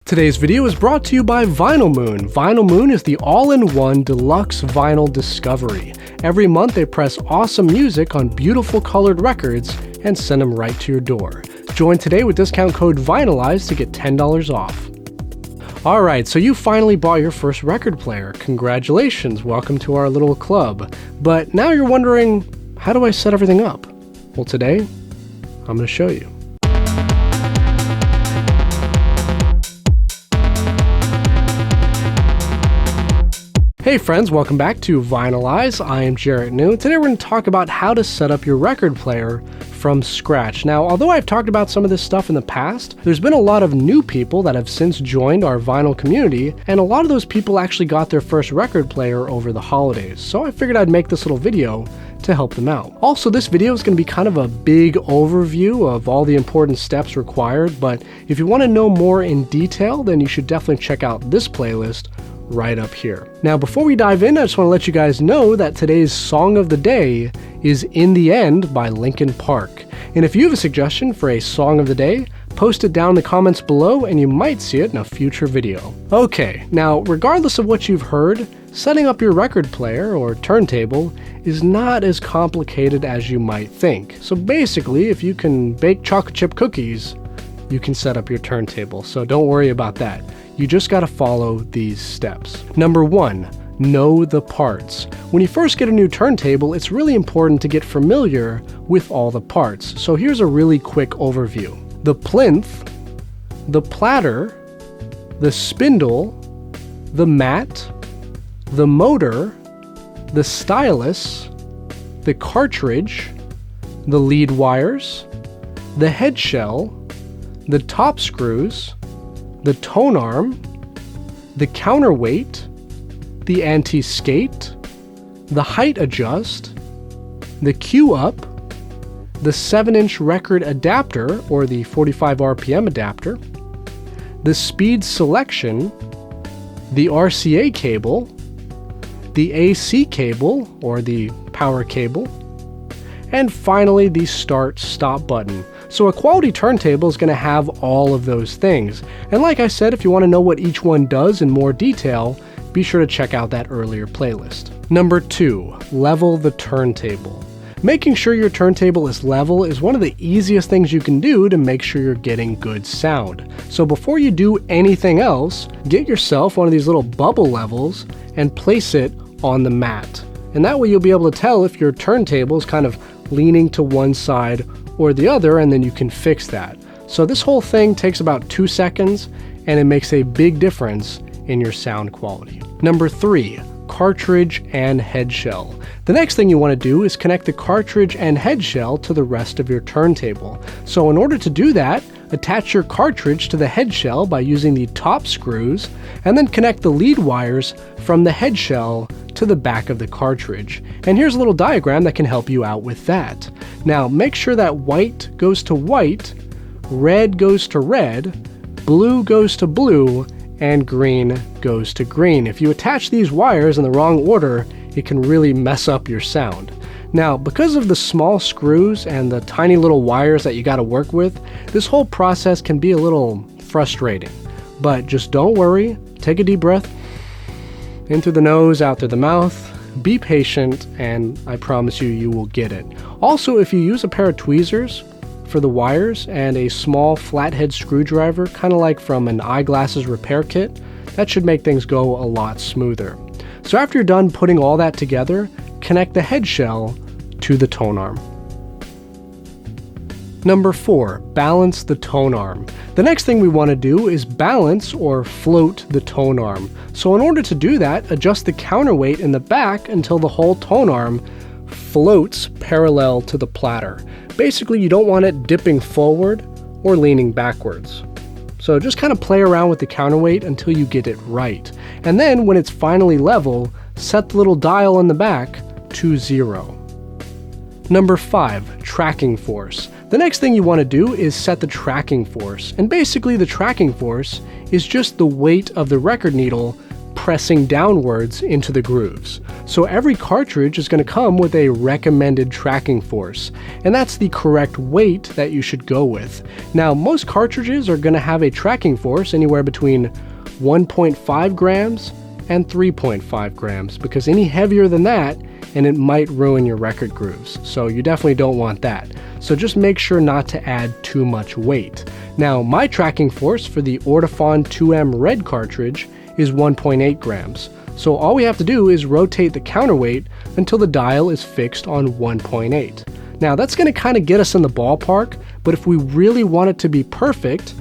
Today's video is brought to you by Vinyl Moon. Vinyl Moon is the all-in-one deluxe vinyl discovery. Every month they press awesome music on beautiful colored records and send them right to your door. Join today with discount code VINYLIZE to get $10 off. Alright, so you finally bought your first record player. Congratulations, welcome to our little club. But now you're wondering, how do I set everything up? Well, today, I'm going to show you. Hey friends, welcome back to Vinyl Eyezz. I am Jarrett New. Today we're going to talk about how to set up your record player from scratch. Now, although I've talked about some of this stuff in the past, there's been a lot of new people that have since joined our vinyl community, and a lot of those people actually got their first record player over the holidays. So I figured I'd make this little video to help them out. Also, this video is going to be kind of a big overview of all the important steps required, but if you want to know more in detail, then you should definitely check out this playlist right up here. Now, before we dive in, I just want to let you guys know that today's song of the day is In the End by Linkin Park. And if you have a suggestion for a song of the day, post it down in the comments below and you might see it in a future video. Okay, now regardless of what you've heard, setting up your record player or turntable is not as complicated as you might think. So basically, if you can bake chocolate chip cookies, you can set up your turntable. So don't worry about that. You just got to follow these steps. Number 1, know the parts. When you first get a new turntable, it's really important to get familiar with all the parts. So here's a really quick overview. The plinth, the platter, the spindle, the mat, the motor, the stylus, the cartridge, the lead wires, the head shell, the top screws, the tonearm, the counterweight, the anti-skate, the height adjust, the cue up, the 7-inch record adapter or the 45 RPM adapter, the speed selection, the RCA cable, the AC cable or the power cable, and finally the start-stop button. So a quality turntable is going to have all of those things. And like I said, if you want to know what each one does in more detail, be sure to check out that earlier playlist. Number 2, level the turntable. Making sure your turntable is level is one of the easiest things you can do to make sure you're getting good sound. So before you do anything else, get yourself one of these little bubble levels and place it on the mat. And that way you'll be able to tell if your turntable is kind of leaning to one side or the other, and then you can fix that. So this whole thing takes about 2 seconds, and it makes a big difference in your sound quality. Number 3, cartridge and head shell. The next thing you want to do is connect the cartridge and head shell to the rest of your turntable. So in order to do that, attach your cartridge to the head shell by using the top screws, and then connect the lead wires from the head shell to the back of the cartridge. And here's a little diagram that can help you out with that. Now, make sure that white goes to white, red goes to red, blue goes to blue, and green goes to green. If you attach these wires in the wrong order, it can really mess up your sound. Now, because of the small screws and the tiny little wires that you got to work with, this whole process can be a little frustrating. But just don't worry, take a deep breath, in through the nose, out through the mouth, be patient, and I promise you, you will get it. Also, if you use a pair of tweezers for the wires and a small flathead screwdriver, kind of like from an eyeglasses repair kit, that should make things go a lot smoother. So after you're done putting all that together, connect the head shell to the tonearm. Number 4, balance the tonearm. The next thing we want to do is balance or float the tonearm. So in order to do that, adjust the counterweight in the back until the whole tonearm floats parallel to the platter. Basically, you don't want it dipping forward or leaning backwards. So just kind of play around with the counterweight until you get it right. And then when it's finally level, set the little dial on the back to 0. Number 5, tracking force. The next thing you want to do is set the tracking force. And basically the tracking force is just the weight of the record needle pressing downwards into the grooves. So every cartridge is going to come with a recommended tracking force, and that's the correct weight that you should go with. Now, most cartridges are going to have a tracking force anywhere between 1.5 grams and 3.5 grams, because any heavier than that and it might ruin your record grooves. So you definitely don't want that. So just make sure not to add too much weight. Now, my tracking force for the Ortofon 2M red cartridge is 1.8 grams. So all we have to do is rotate the counterweight until the dial is fixed on 1.8. Now that's going to kind of get us in the ballpark, but if we really want it to be perfect,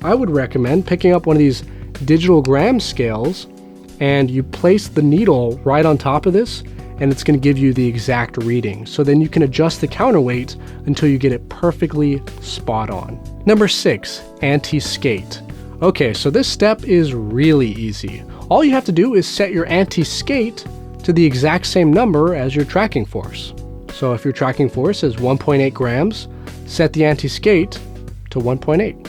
I would recommend picking up one of these digital gram scales, and you place the needle right on top of this, and it's going to give you the exact reading. So then you can adjust the counterweight until you get it perfectly spot on. Number 6, anti-skate. Okay, so this step is really easy. All you have to do is set your anti-skate to the exact same number as your tracking force. So if your tracking force is 1.8 grams, set the anti-skate to 1.8.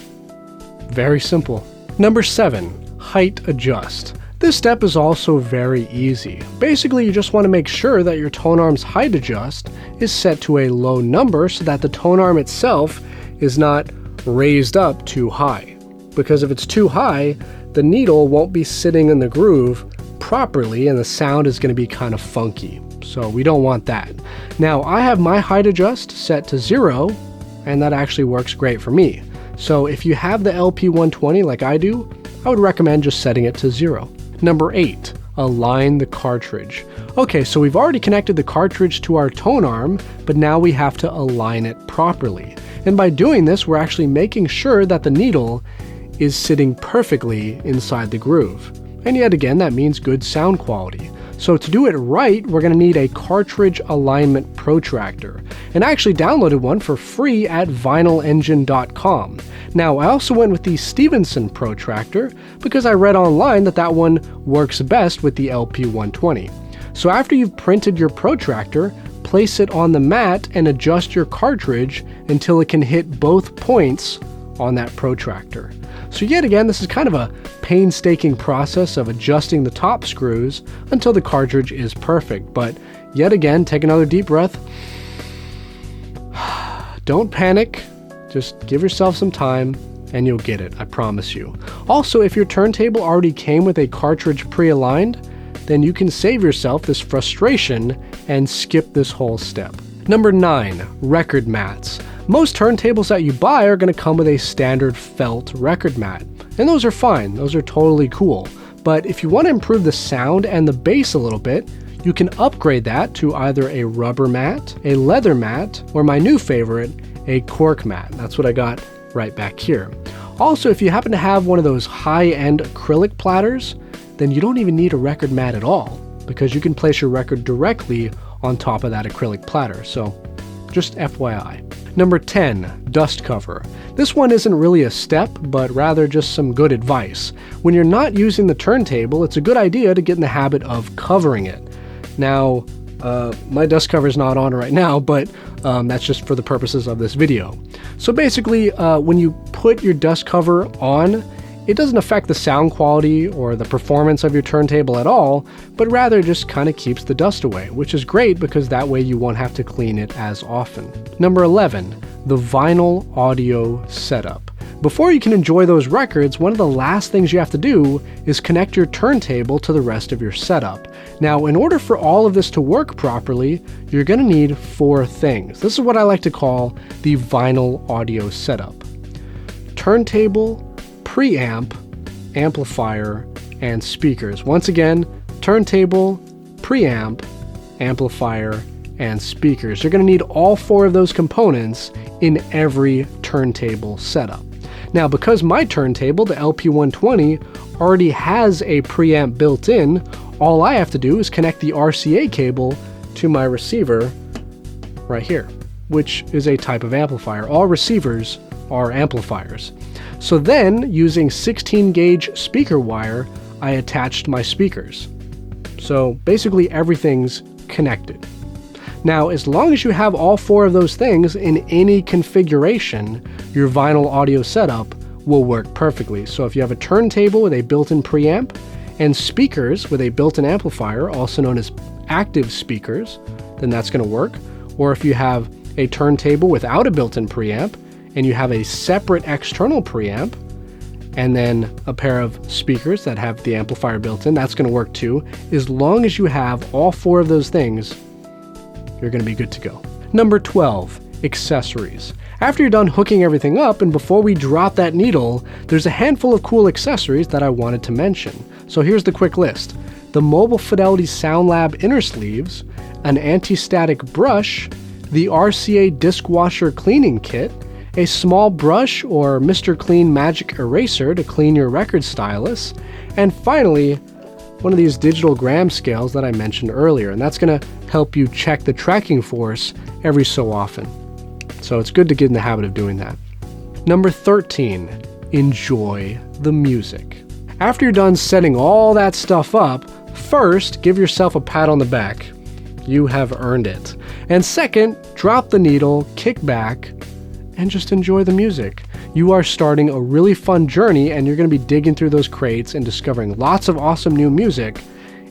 Very simple. Number 7, height adjust. This step is also very easy. Basically, you just want to make sure that your Tonearm's height adjust is set to a low number so that the Tonearm itself is not raised up too high. Because if it's too high, the needle won't be sitting in the groove properly and the sound is going to be kind of funky. So we don't want that. Now, I have my height adjust set to 0, and that actually works great for me. So if you have the LP120 like I do, I would recommend just setting it to 0. Number 8, align the cartridge. Okay, so we've already connected the cartridge to our Tonearm, but now we have to align it properly. And by doing this, we're actually making sure that the needle is sitting perfectly inside the groove. And yet again, that means good sound quality. So to do it right, we're going to need a cartridge alignment protractor. And I actually downloaded one for free at vinylengine.com. Now, I also went with the Stevenson Protractor because I read online that that one works best with the LP120. So after you've printed your protractor, place it on the mat and adjust your cartridge until it can hit both points on that protractor. So yet again, this is kind of a painstaking process of adjusting the top screws until the cartridge is perfect. But yet again, take another deep breath. Don't panic. Just give yourself some time and you'll get it, I promise you. Also, if your turntable already came with a cartridge pre-aligned, then you can save yourself this frustration and skip this whole step. Number 9, record mats. Most turntables that you buy are going to come with a standard felt record mat, and those are fine, those are totally cool. But if you want to improve the sound and the bass a little bit, you can upgrade that to either a rubber mat, a leather mat, or my new favorite, a cork mat. That's what I got right back here. Also, if you happen to have one of those high-end acrylic platters, then you don't even need a record mat at all, because you can place your record directly on top of that acrylic platter. So just FYI. Number 10, dust cover. This one isn't really a step, but rather just some good advice. When you're not using the turntable, it's a good idea to get in the habit of covering it. Now, my dust cover is not on right now, but that's just for the purposes of this video. So basically, when you put your dust cover on, it doesn't affect the sound quality or the performance of your turntable at all, but rather just kind of keeps the dust away, which is great because that way you won't have to clean it as often. Number 11, the vinyl audio setup. Before you can enjoy those records, one of the last things you have to do is connect your turntable to the rest of your setup. Now, in order for all of this to work properly, you're going to need 4 things. This is what I like to call the vinyl audio setup: turntable, preamp, amplifier, and speakers. Once again, turntable, preamp, amplifier, and speakers. You're going to need all 4 of those components in every turntable setup. Now, because my turntable, the LP120, already has a preamp built in, all I have to do is connect the RCA cable to my receiver right here, which is a type of amplifier. All receivers are amplifiers. So then, using 16 gauge speaker wire, I attached my speakers. So basically everything's connected. Now, as long as you have all 4 of those things in any configuration, your vinyl audio setup will work perfectly. So if you have a turntable with a built-in preamp, and speakers with a built-in amplifier, also known as active speakers, then that's going to work. Or if you have a turntable without a built-in preamp and you have a separate external preamp and then a pair of speakers that have the amplifier built in, that's going to work too. As long as you have all 4 of those things, you're going to be good to go. Number 12, accessories. After you're done hooking everything up and before we drop that needle, there's a handful of cool accessories that I wanted to mention. So here's the quick list. The Mobile Fidelity SoundLab inner sleeves, an anti-static brush, the RCA disc washer cleaning kit, a small brush or Mr. Clean Magic Eraser to clean your record stylus, and finally, one of these digital gram scales that I mentioned earlier, and that's going to help you check the tracking force every so often. So it's good to get in the habit of doing that. Number 13, enjoy the music. After you're done setting all that stuff up, first, give yourself a pat on the back. You have earned it. And second, drop the needle, kick back, and just enjoy the music. You are starting a really fun journey and you're going to be digging through those crates and discovering lots of awesome new music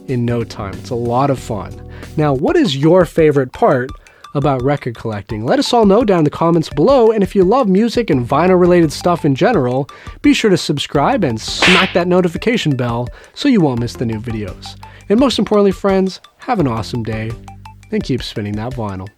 in no time. It's a lot of fun. Now, what is your favorite part about record collecting? Let us all know down in the comments below, and if you love music and vinyl related stuff in general, be sure to subscribe and smack that notification bell so you won't miss the new videos. And most importantly, friends, have an awesome day and keep spinning that vinyl.